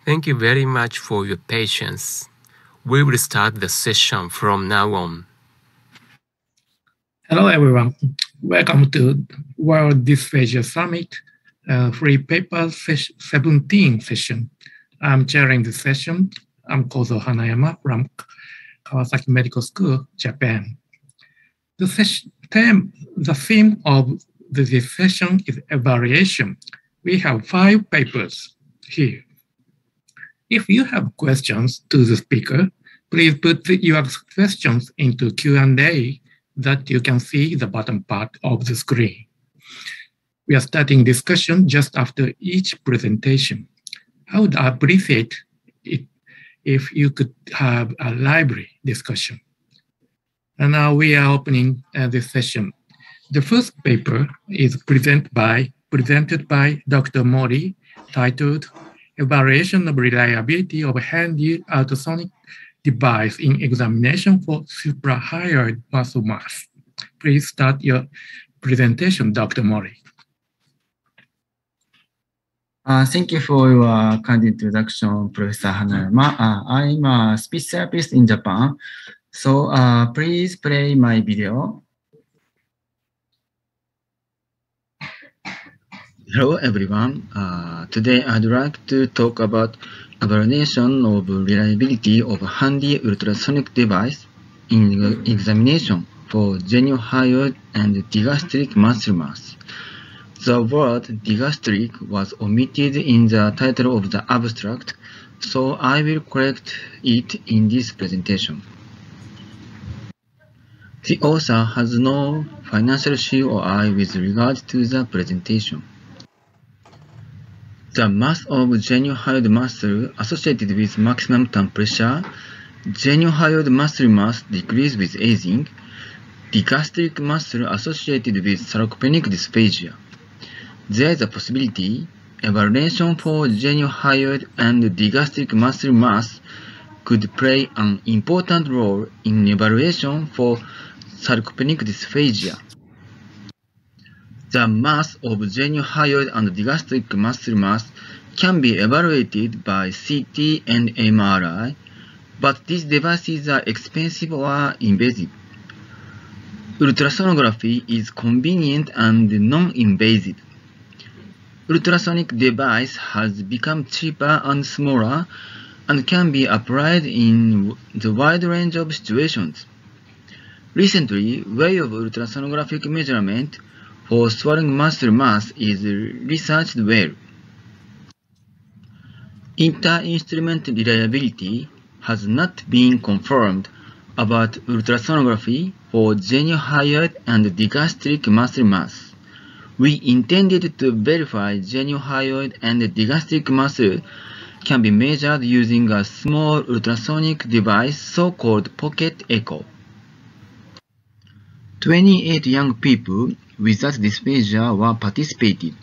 Thank you very much for your patience. We will start the session from now on. Hello, everyone. Welcome to World Dysphagia Summit Free Paper 17 session. I'm chairing this session. I'm Kozo Hanayama from Kawasaki Medical School, Japan. The theme of this session is evaluation. We have 5 papers here. If you have questions to the speaker, please put your questions into Q&A that you can see the bottom part of the screen. We are starting discussion just after each presentation. I would appreciate it if you could have a lively discussion. And now we are opening this session. The first paper is presented by Dr. Mori, titled Evaluation of Reliability of Handy Ultrasonic Device in Examination for Suprahyoid Muscle Mass. Please start your presentation, Dr. Mori. Thank you for your kind introduction, Professor Hanayama. I'm a speech therapist in Japan, so please play my video. Hello, everyone. Today I'd like to talk about evaluation of reliability of a handy ultrasonic device in examination for geniohyoid and digastric muscle mass. The word digastric was omitted in the title of the abstract, so I will correct it in this presentation. The author has no financial COI with regard to the presentation. The mass of geniohyoid muscle associated with maximum temperature, geniohyoid muscle mass decreases with aging, digastric muscle associated with sarcopenic dysphagia. There is a possibility evaluation for geniohyoid and digastric muscle mass could play an important role in evaluation for sarcopenic dysphagia. The mass of geniohyoid and digastric muscle mass can be evaluated by CT and MRI, but these devices are expensive or invasive. Ultrasonography is convenient and non-invasive. Ultrasonic device has become cheaper and smaller and can be applied in the wide range of situations. Recently, way of ultrasonographic measurement for swelling muscle mass is researched well. Inter-instrument reliability has not been confirmed about ultrasonography for geniohyoid and digastric muscle mass. We intended to verify geniohyoid and digastric muscle can be measured using a small ultrasonic device so-called pocket echo. 28 young people without dysphagia were participated.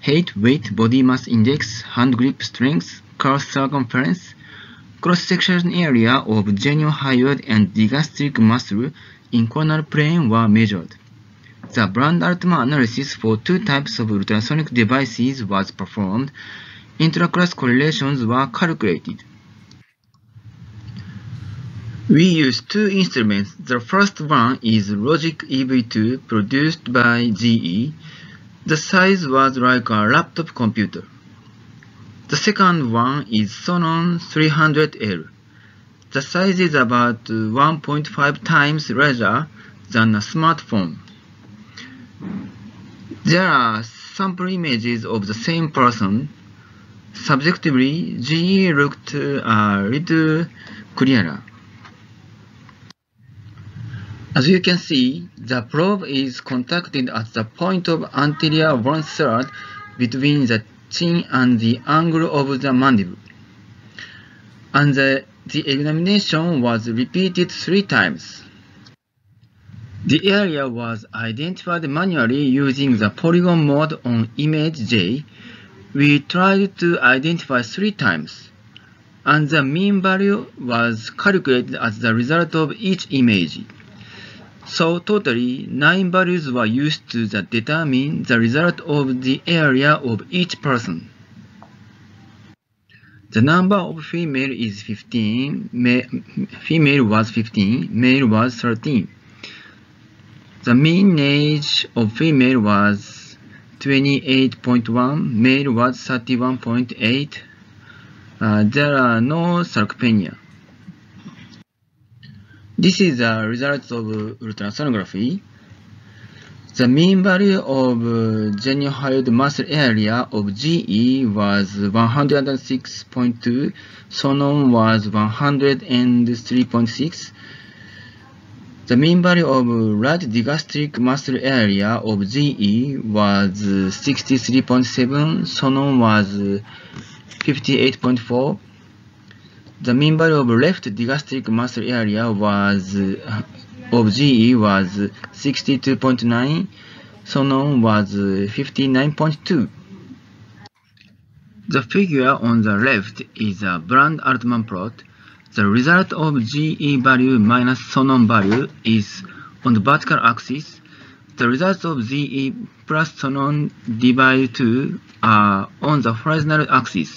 Height, weight, body mass index, hand grip strength, curve circumference, cross-section area of geniohyoid and digastric muscle in coronal plane were measured. The Bland-Altman analysis for 2 types of ultrasonic devices was performed. Intra-class correlations were calculated. We used 2 instruments. The first one is Logic EV2 produced by GE. The size was like a laptop computer. The second one is Sonon 300L. The size is about 1.5 times larger than a smartphone. There are sample images of the same person. Subjectively, GE looked a little clearer. As you can see, the probe is contacted at the point of anterior 1/3 between the chin and the angle of the mandible. And the examination was repeated 3 times. The area was identified manually using the polygon mode on image J. We tried to identify 3 times, and the mean value was calculated as the result of each image. So totally 9 values were used to determine the result of the area of each person. The number of female is 15. Female was 15. Male was 13. The mean age of female was 28.1. Male was 31.8. There are no sarcopenia. This is the results of ultrasonography. The mean value of geniohyoid muscle area of GE was 106.2, Sonon was 103.6. The mean value of right digastric muscle area of GE was 63.7, Sonon was 58.4. The mean value of left digastric muscle area of GE was 62.9, Sonon was 59.2. The figure on the left is a Bland-Altman plot. The result of GE value minus Sonon value is on the vertical axis. The results of GE plus Sonon divided 2 are on the horizontal axis.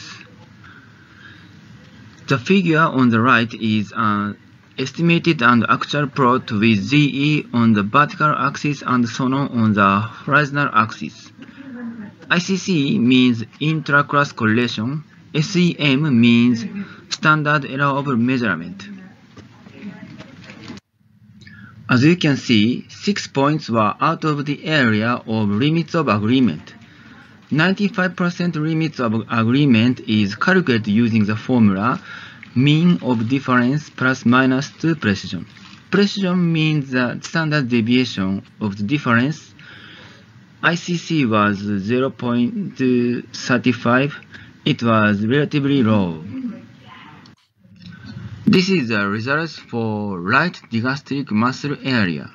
The figure on the right is an estimated and actual plot with GE on the vertical axis and Sonon on the horizontal axis. ICC means intra-class correlation. SEM means standard error of measurement. As you can see, 6 points were out of the area of limits of agreement. 95% limits of agreement is calculated using the formula mean of difference plus minus 2 precision. Precision means the standard deviation of the difference. ICC was 0.35. It was relatively low. This is the results for right digastric muscle area.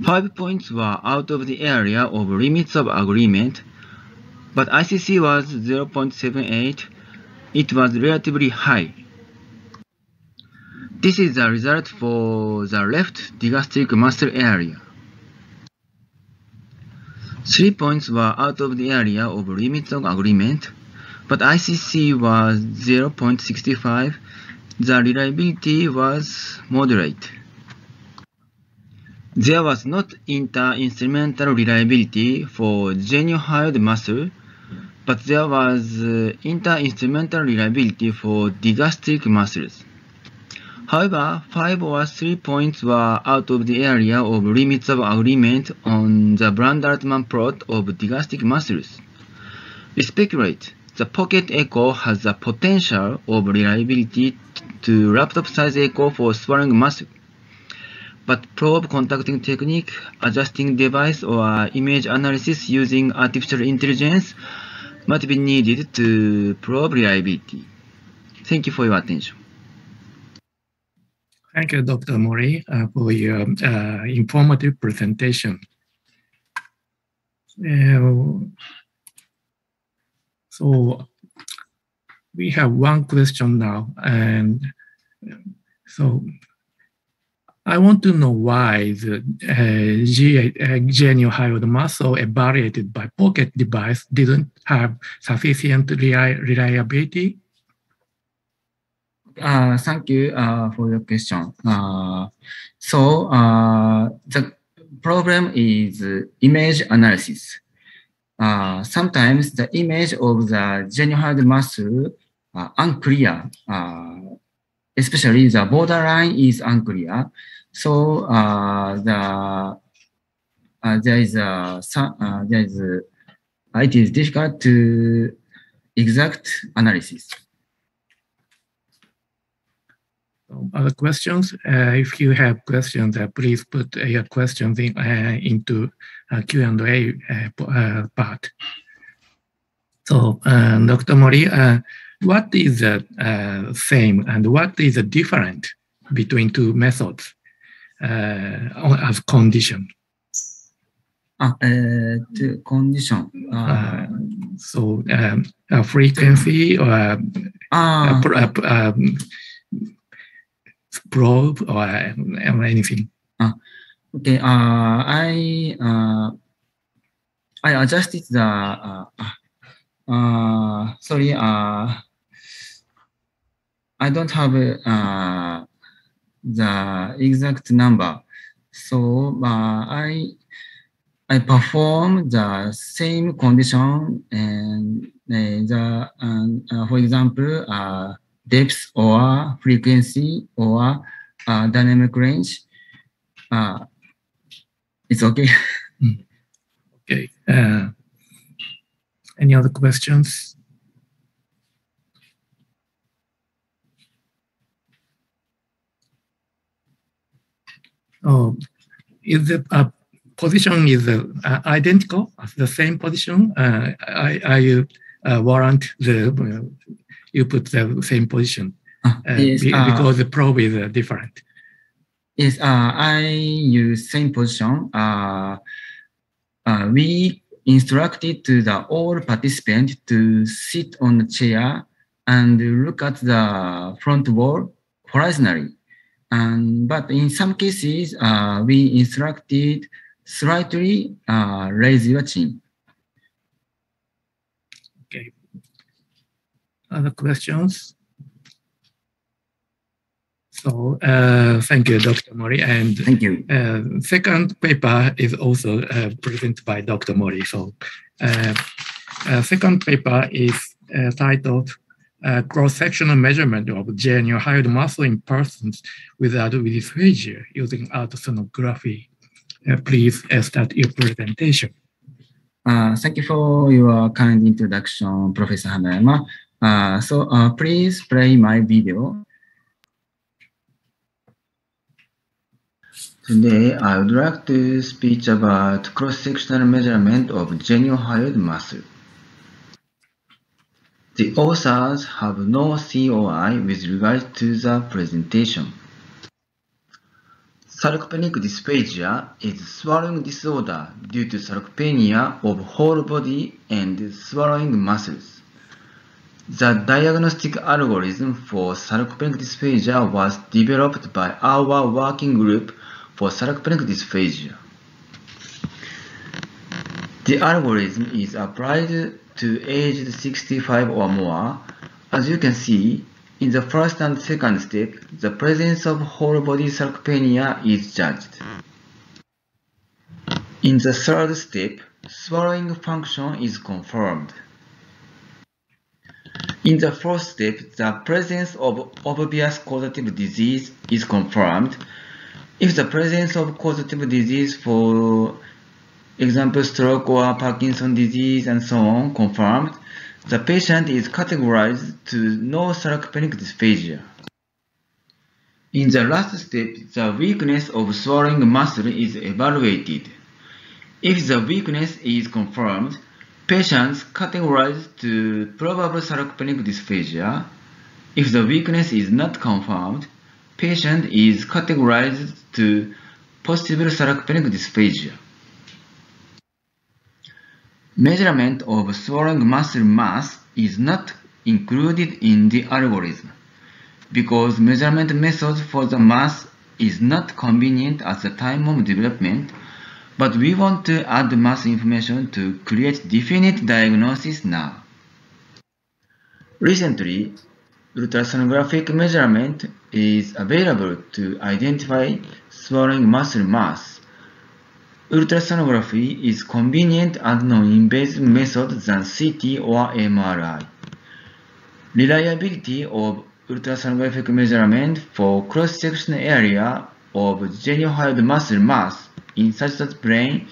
5 points were out of the area of limits of agreement, but ICC was 0.78. It was relatively high. This is the result for the left digastric muscle area. 3 points were out of the area of limits of agreement, but ICC was 0.65. The reliability was moderate. There was not inter-instrumental reliability for geniohyoid muscle, but there was inter-instrumental reliability for digastric muscles. However, 5 or 3 points were out of the area of limits of agreement on the Bland-Altman plot of digastric muscles. We speculate the pocket echo has the potential of reliability to laptop size echo for swallowing muscle, but probe contacting technique, adjusting device, or image analysis using artificial intelligence might be needed to probe reliability. Thank you for your attention. Thank you, Dr. Mori, for your informative presentation. So we have one question now, and so I want to know why the geniohyoid muscle evaluated by pocket device didn't have sufficient reliability. Thank you for your question. The problem is image analysis. Sometimes the image of the geniohyoid muscle are unclear, especially the borderline is unclear. So it is difficult to exact analysis. Other questions? If you have questions, please put your questions into Q&A part. So, Dr. Mori, what is the same and what is the different between two methods as condition? Condition. So, frequency or probe or anything. Okay. I adjusted the Sorry, I don't have the exact number. So I perform the same condition and for example, depth or frequency or dynamic range. It's okay. Okay. Any other questions? Oh, is the position is identical, the same position? I warrant you put the same position Yes, because the probe is different. Yes, I use same position. We instructed to the all participants to sit on the chair and look at the front wall horizontally. But in some cases, we instructed slightly raise your chin. Okay. Other questions? So thank you, Dr. Mori. And thank you. Second paper is also presented by Dr. Mori. So second paper is titled Cross-sectional measurement of geniohyoid muscle in persons without dysphagia using ultrasonography. Please start your presentation. Thank you for your kind introduction, Professor Hanayama. So please play my video. Today, I would like to speak about cross-sectional measurement of geniohyoid muscle. The authors have no COI with regard to the presentation. Sarcopenic dysphagia is swallowing disorder due to sarcopenia of whole body and swallowing muscles. The diagnostic algorithm for sarcopenic dysphagia was developed by our working group for sarcopenic dysphagia. The algorithm is applied to aged 65 or more. As you can see, in the first and second step, the presence of whole body sarcopenia is judged. In the third step, swallowing function is confirmed. In the fourth step, the presence of obvious causative disease is confirmed. If the presence of causative disease, for example, stroke or Parkinson's disease and so on, confirmed, the patient is categorized to no sarcopenic dysphagia. In the last step, the weakness of swallowing muscle is evaluated. If the weakness is confirmed, patients categorized to probable sarcopenic dysphagia. If the weakness is not confirmed, patient is categorized to possible sarcopenic dysphagia. Measurement of swallowing muscle mass is not included in the algorithm because measurement method for the mass is not convenient at the time of development, but we want to add mass information to create definite diagnosis now. Recently, ultrasonographic measurement is available to identify swallowing muscle mass. Ultrasonography is convenient and non-invasive method than CT or MRI. Reliability of ultrasonographic measurement for cross-sectional area of geniohyoid muscle mass in such as brain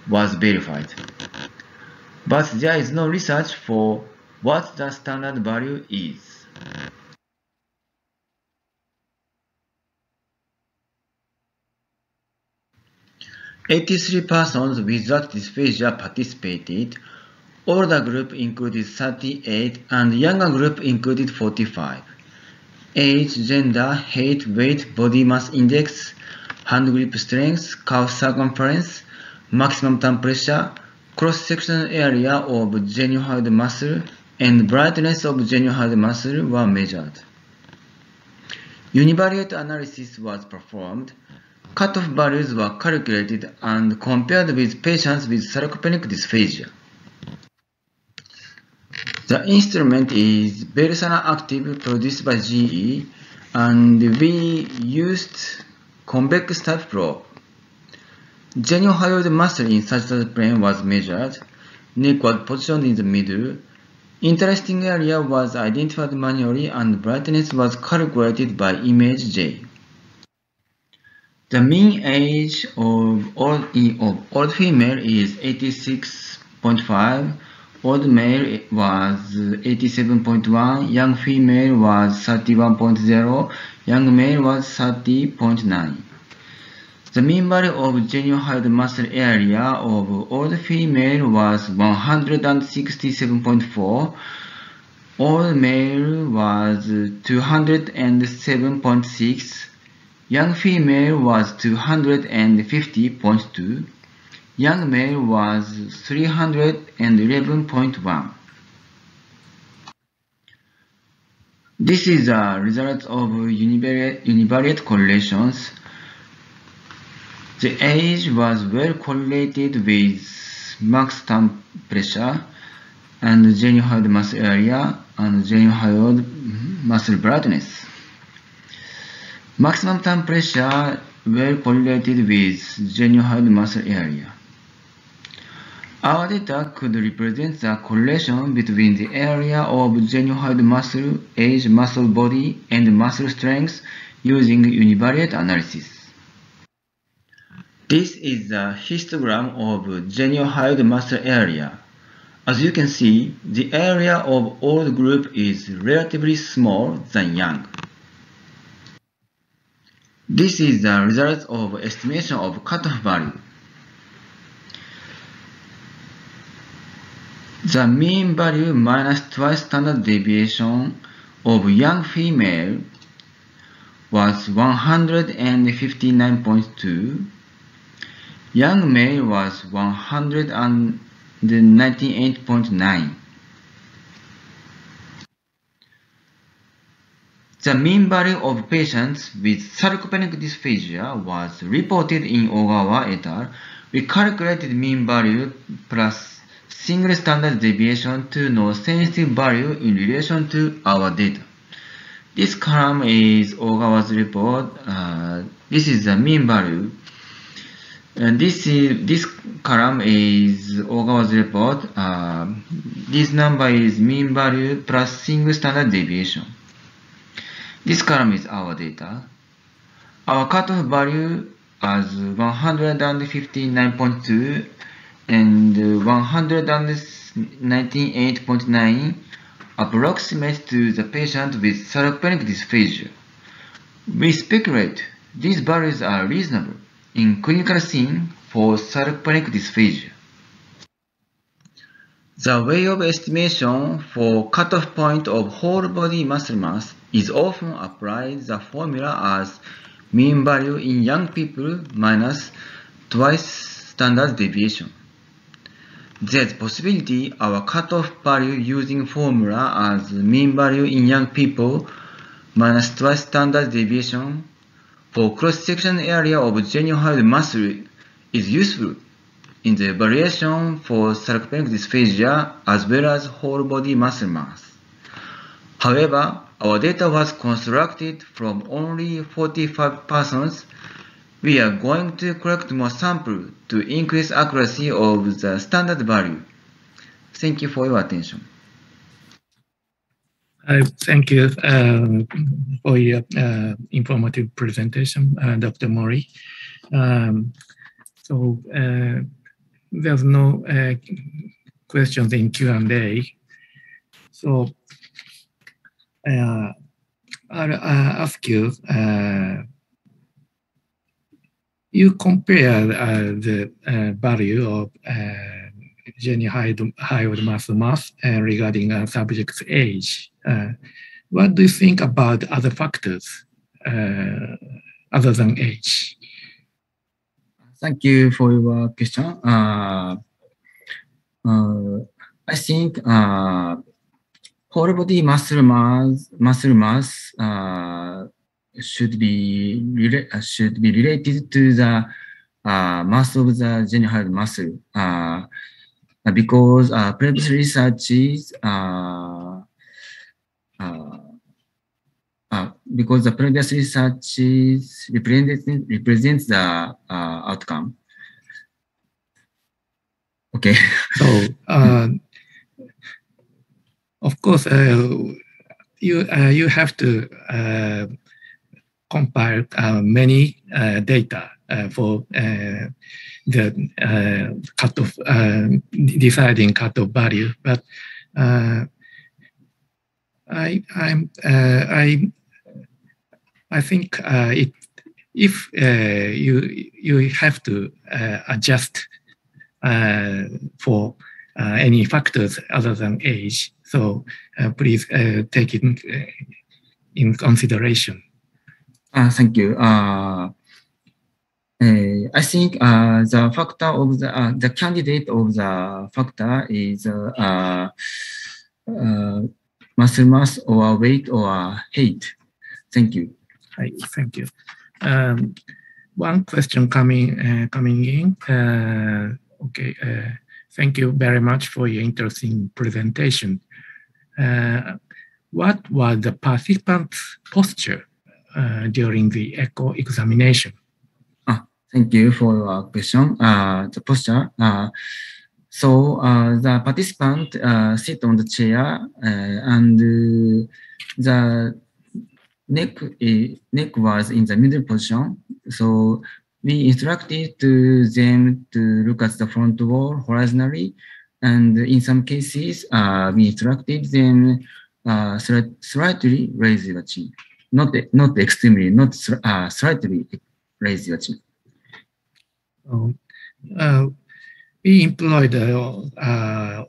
was verified. But there is no research for what the standard value is. "83 persons without dysphagia participated. Older group included 38 and younger group included 45. Age, gender, height, weight, body mass index, hand grip strength, calf circumference, maximum temperature, cross-sectional area of geniohyoid muscle, and brightness of geniohyoid muscle were measured. Univariate analysis was performed. Cutoff values were calculated and compared with patients with sarcopenic dysphagia. The instrument is Bersana Active produced by GE, and we used convex type probe. Geniohyoid muscle in sagittal plane was measured. Neck was positioned in the middle. Interesting area was identified manually, and brightness was calculated by image J. The mean age of old female is 86.5. Old male was 87.1, young female was 31.0, young male was 30.9. The mean value of geniohyoid muscle area of old female was 167.4, old male was 207.6, young female was 250.2, young male was 311.1. This is the result of univariate correlations. The age was well correlated with max time pressure and geniohyoid muscle area and geniohyoid muscle brightness. Maximum time pressure well correlated with geniohyoid muscle area. Our data could represent the correlation between the area of geniohyoid muscle, age, muscle body, and muscle strength using univariate analysis. This is the histogram of geniohyoid muscle area. As you can see, the area of old group is relatively small than young. This is the result of estimation of cutoff value. The mean value minus twice standard deviation of young female was 159.2. Young male was 198.9. The mean value of patients with sarcopenic dysphagia was reported in Ogawa et al. We calculated mean value plus single standard deviation to know sensitive value in relation to our data. This column is Ogawa's report. This is the mean value. This column is Ogawa's report. This number is mean value plus single standard deviation. This column is our data. Our cutoff value is 159.2 and 198.9 approximate to the patient with sarcopenic dysphagia. We speculate these values are reasonable in clinical scene for sarcopenic dysphagia. The way of estimation for cutoff point of whole body muscle mass is often applied the formula as mean value in young people minus twice standard deviation. There's possibility our cutoff value using formula as mean value in young people minus twice standard deviation for cross-section area of geniohyoid muscle is useful in the evaluation for sarcopenic dysphagia as well as whole body muscle mass. However, our data was constructed from only 45 persons. We are going to collect more samples to increase accuracy of the standard value. Thank you for your attention. Thank you for your informative presentation, Dr. Mori. There's no questions in Q&A. So I'll ask you, you compare the value of geniohyoid muscle mass regarding a subject's age. What do you think about other factors other than age? Thank you for your question. I think whole body muscle mass should be related to the mass of the geniohyoid muscle. because previous researches because the previous researches represents the outcome. Okay. So, of course, you have to compile many data for the cutoff, deciding cutoff value. But I think if you have to adjust for any factors other than age, so please take it in consideration. Thank you. I think the factor of the candidate of the factor is muscle mass or weight or height. Thank you. Thank you. One question coming in. Okay. Thank you very much for your interesting presentation. What was the participant's posture during the echo examination? Thank you for your question. The posture. So the participant sit on the chair and the neck was in the middle position. So we instructed them to look at the front wall horizontally, and in some cases we instructed them slightly raise the chin, not extremely, not slightly raise the chin. We employed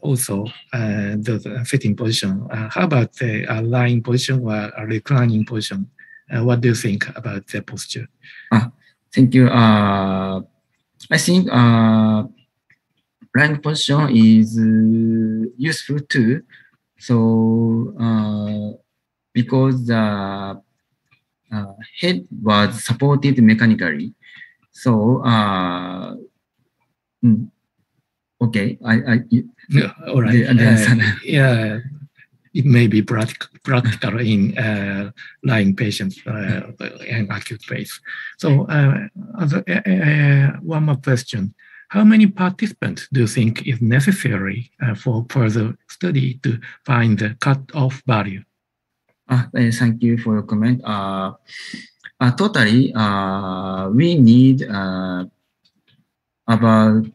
also the sitting position. How about the lying position or a reclining position? What do you think about the posture? Thank you. I think lying position is useful too. So because the head was supported mechanically, so okay, all right. Yeah, it may be practical in lying patients and acute phase. So one more question. How many participants do you think is necessary for further study to find the cutoff value? Thank you for your comment. Totally, we need about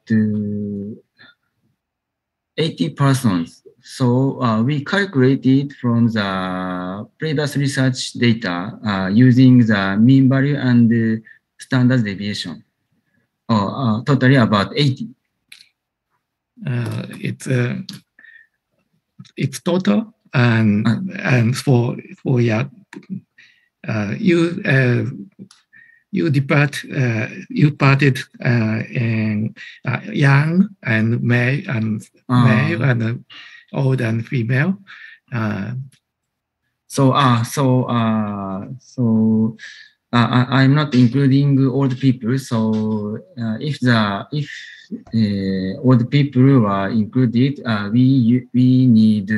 80 persons. So we calculated from the previous research data using the mean value and the standard deviation. Totally about 80. It's total, and for yeah, you parted in young and male and old and female. So I'm not including old people. So if old people are included, we need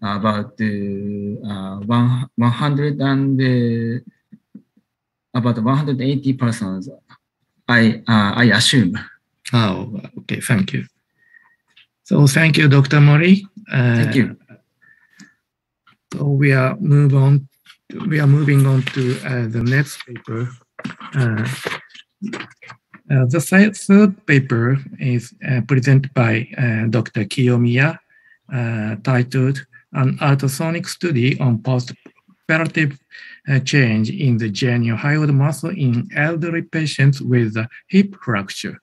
about 100 and about 180 persons. I assume. Oh, okay. Thank you. So thank you, Dr. Mori. Thank you. So we are moving on to the next paper. The third paper is presented by Dr. Kiyomiya, titled "An Ultrasonic Study on Post-Operative Change in the geniohyoid muscle in Elderly Patients with a Hip Fracture."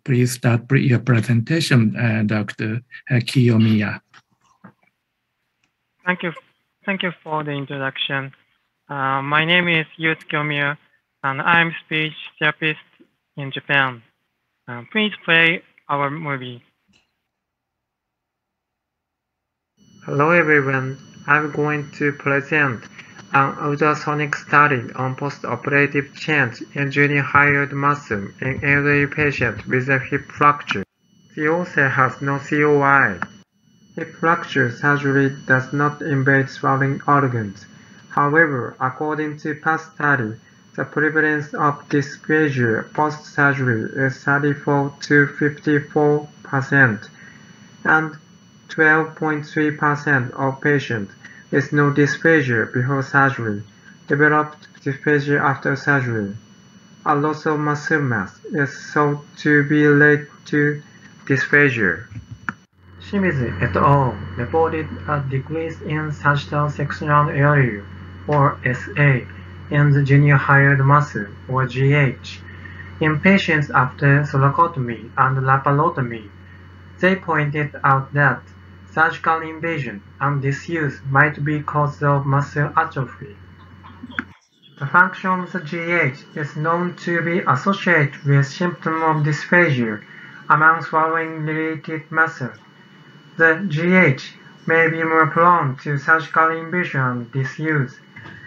Please start your presentation, Dr. Kiyomiya. Thank you for the introduction. My name is Yusuke Kiyomiya, and I'm a speech therapist in Japan. Please play our movie. Hello everyone. I'm going to present an ultrasonic study on post-operative change in geniohyoid muscle in elderly patients with a hip fracture. The author has no COI. Hip fracture surgery does not invade swallowing organs. However, according to past study, the prevalence of dysphagia post-surgery is 34 to 54%, and 12.3% of patients with no dysphagia before surgery developed dysphagia after surgery. A loss of muscle mass is thought to be related to dysphagia. Shimizu et al. Reported a decrease in sagittal sectional area, or SA, in the geniohyoid muscle, or GH, in patients after thoracotomy and laparotomy. They pointed out that surgical invasion and disuse might be cause of muscle atrophy. The function of the GH is known to be associated with symptoms of dysphagia among swallowing-related muscles. The GH may be more prone to surgical invasion and disuse,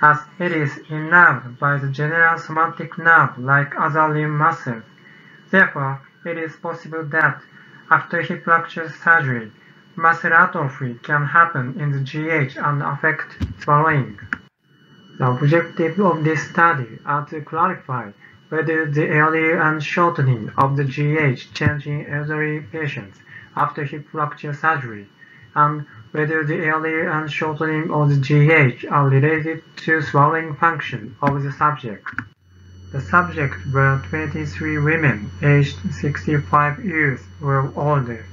as it is innerved by the general somatic nerve like other limb muscles. Therefore, it is possible that after hip fracture surgery, muscle atrophy can happen in the GH and affect swallowing. The objective of this study are to clarify whether the area and shortening of the GH change in elderly patients after hip fracture surgery, and whether the area and shortening of the GH are related to swallowing function of the subject. The subjects were 23 women aged 65 years or older,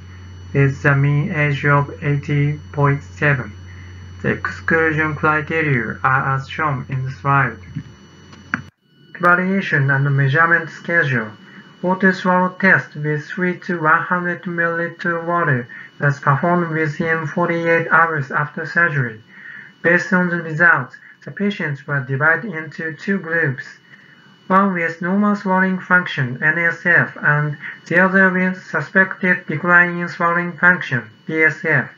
with a mean age of 80.7. The exclusion criteria are as shown in the slide. Evaluation and measurement schedule. Water swallow test with 3 to 100 ml water was performed within 48 hours after surgery. Based on the results, the patients were divided into two groups, one with normal swallowing function (NSF) and the other with suspected decline in swallowing function (DSF).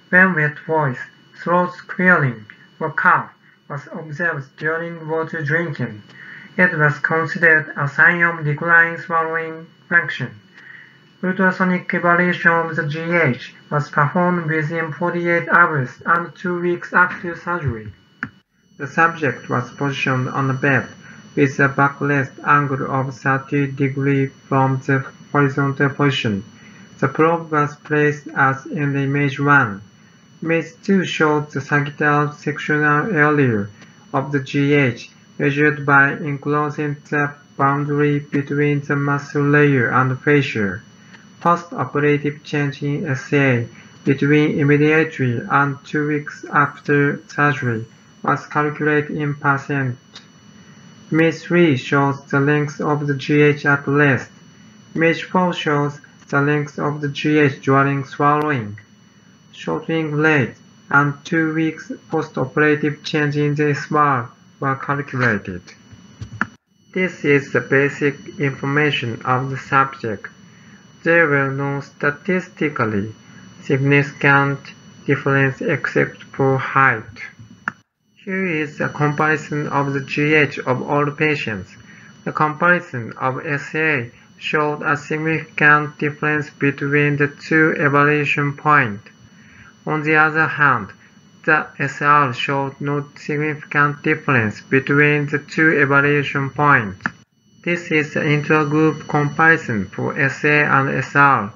When wet voice, throat clearing, or cough was observed during water drinking, it was considered a sign of declining swallowing function. Ultrasonic evaluation of the GH was performed within 48 hours and 2 weeks after surgery. The subject was positioned on the bed with a backrest angle of 30 degrees from the horizontal position. The probe was placed as in the image 1. Image 2 showed the sagittal sectional area of the GH measured by enclosing the boundary between the muscle layer and fascia. Post-operative change in SA between immediately and 2 weeks after surgery was calculated in %. Image 3 shows the length of the GH at rest. Image 4 shows the length of the GH during swallowing. Shortening rate and 2 weeks post-operative change in the SWAR were calculated. This is the basic information of the subject. There were no statistically significant differences except for height. Here is a comparison of the GH of all patients. The comparison of SA showed a significant difference between the two evaluation points. On the other hand, the SR showed no significant difference between the two evaluation points. This is the intergroup comparison for SA and SR.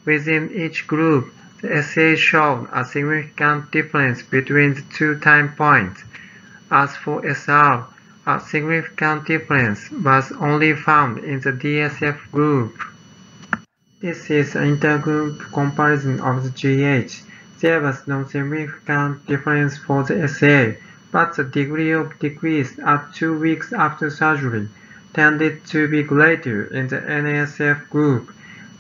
Within each group, the SA showed a significant difference between the two time points. As for SR, a significant difference was only found in the DSF group. This is an intergroup comparison of the GH. There was no significant difference for the SA, but the degree of decrease at 2 weeks after surgery tended to be greater in the NSF group.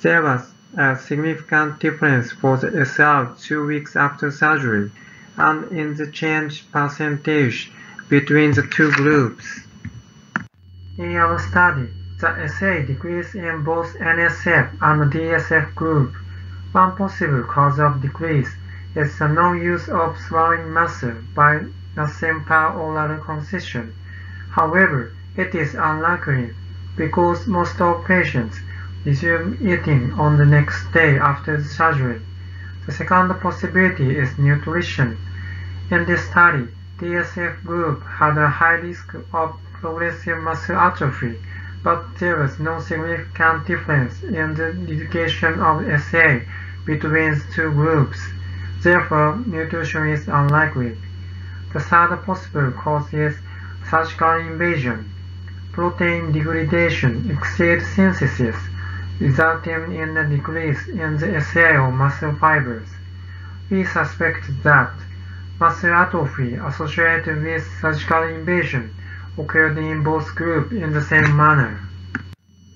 There was a significant difference for the SR 2 weeks after surgery, and in the change percentage between the two groups. In our study, the SA decreased in both NSF and DSF group. One possible cause of decrease is the non-use of swallowing muscle by the simple oral concession. However, it is unlikely because most of patients resume eating on the next day after the surgery. The second possibility is nutrition. In this study, DSF group had a high risk of progressive muscle atrophy, but there was no significant difference in the dedication of SA between the two groups. Therefore, nutrition is unlikely. The third possible cause is surgical invasion. Protein degradation exceeds synthesis, resulting in a decrease in the SA of muscle fibers. We suspect that muscle atrophy associated with surgical invasion occurred in both groups in the same manner.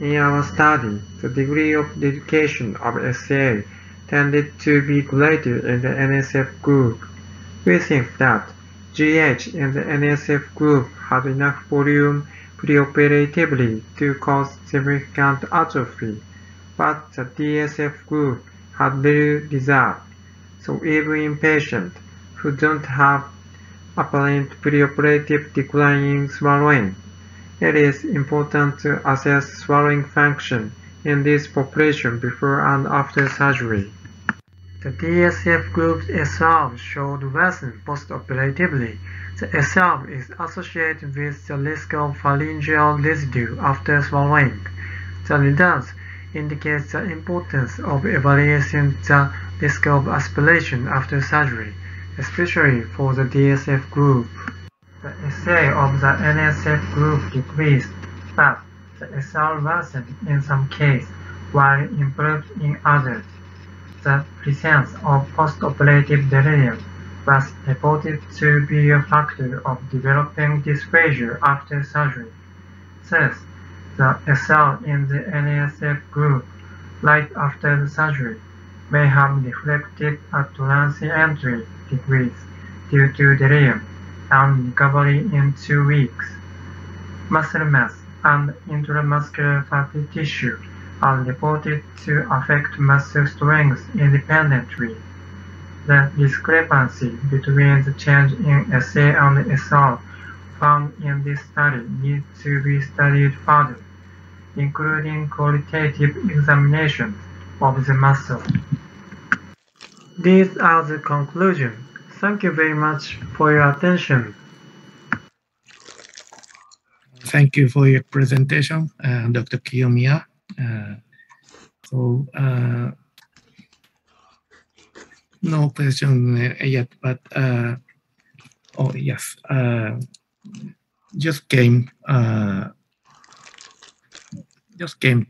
In our study, the degree of dedication of SA tended to be greater in the NSF group. We think that GH in the NSF group had enough volume preoperatively to cause significant atrophy, but the DSF group had little reserve. So even in patients who don't have apparent preoperative decline in swallowing, it is important to assess swallowing function in this population before and after surgery. The DSF group's SR showed worsen postoperatively. The SR is associated with the risk of pharyngeal residue after swallowing. The results indicate the importance of evaluating the risk of aspiration after surgery, especially for the DSF group. The SA of the NSF group decreased, but the SR worsened in some cases while improved in others. The presence of postoperative delirium was reported to be a factor of developing dysphagia after surgery. Thus, the SR in the NSF group right after the surgery may have reflected a transientary decrease due to delirium and recovery in 2 weeks. Muscle mass and intramuscular fatty tissue are reported to affect muscle strength independently. The discrepancy between the change in SA and SR found in this study needs to be studied further, including qualitative examinations of the muscle. These are the conclusions. Thank you very much for your attention. Thank you for your presentation, Dr. Kiyomiya. No question yet, but oh yes, just came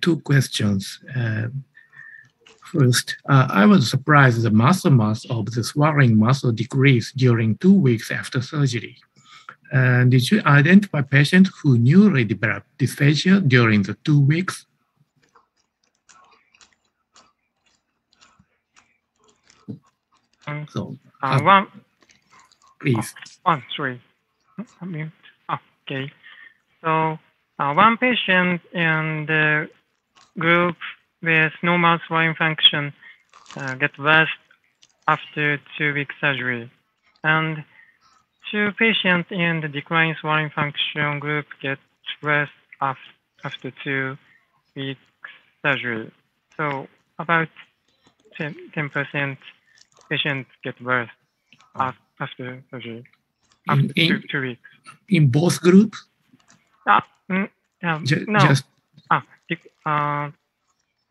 2 questions. First, I was surprised the muscle mass of the swallowing muscle decreased during 2 weeks after surgery. Did you identify patients who newly developed dysphagia during the 2 weeks? So, please. Sorry. Okay. So, one patient in the group with normal swallowing function get worse after 2-week surgery, and 2 patients in the declining swallowing function group get worse after 2 weeks surgery. So about 10% patients get worse after surgery, after 2 weeks. In both groups? No.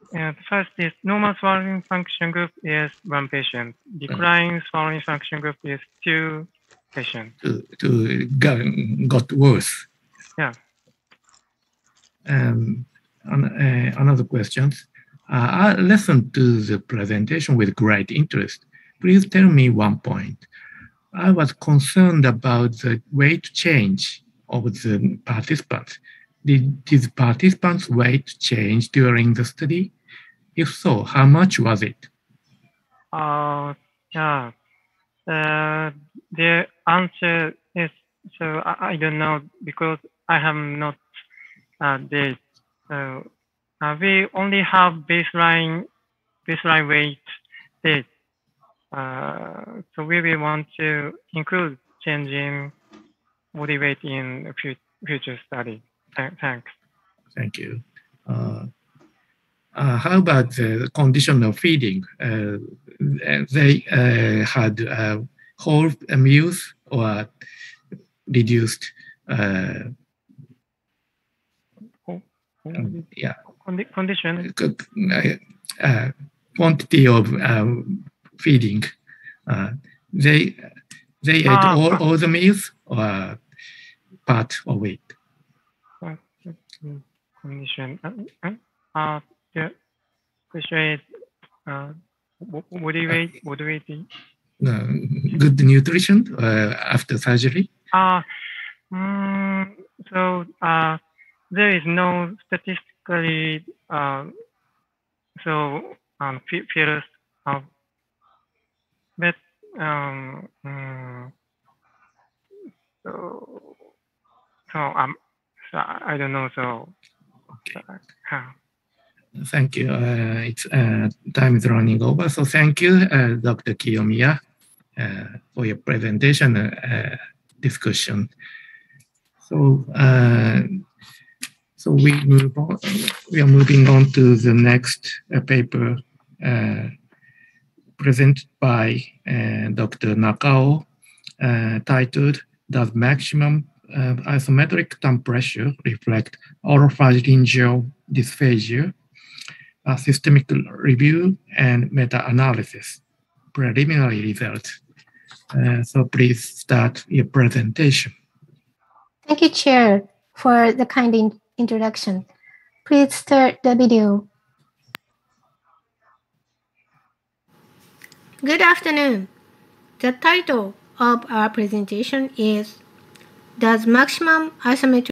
The first is normal swallowing function group is 1 patient. Declining swallowing function group is 2 patients. Got worse. Yeah. Another question. I listened to the presentation with great interest. Please tell me one point. I was concerned about the weight change of the participants. Did the participants' weight change during the study? If so, how much was it? Yeah. The answer is, so I don't know because I have not date. So we only have baseline weight date. So we will want to include changing body weight in future study. Thanks. Thank you. How about the condition of feeding? They had whole meals or reduced condition. Quantity of feeding. They ate all the meals or part of it. Condition. The question is moderate. Good nutrition after surgery. So there is no statistically fears of, but so I don't know. So okay. Thank you. It's time is running over. So thank you, Dr. Kiyomiya, for your presentation discussion. So we are moving on to the next paper presented by Dr. Nakao, titled "Does maximum isometric tongue pressure reflect oropharyngeal dysphagia? A systemic review and meta-analysis, preliminary results." So please start your presentation. Thank you, Chair, for the kind introduction. Please start the video. Good afternoon. The title of our presentation is, "Does maximum isometric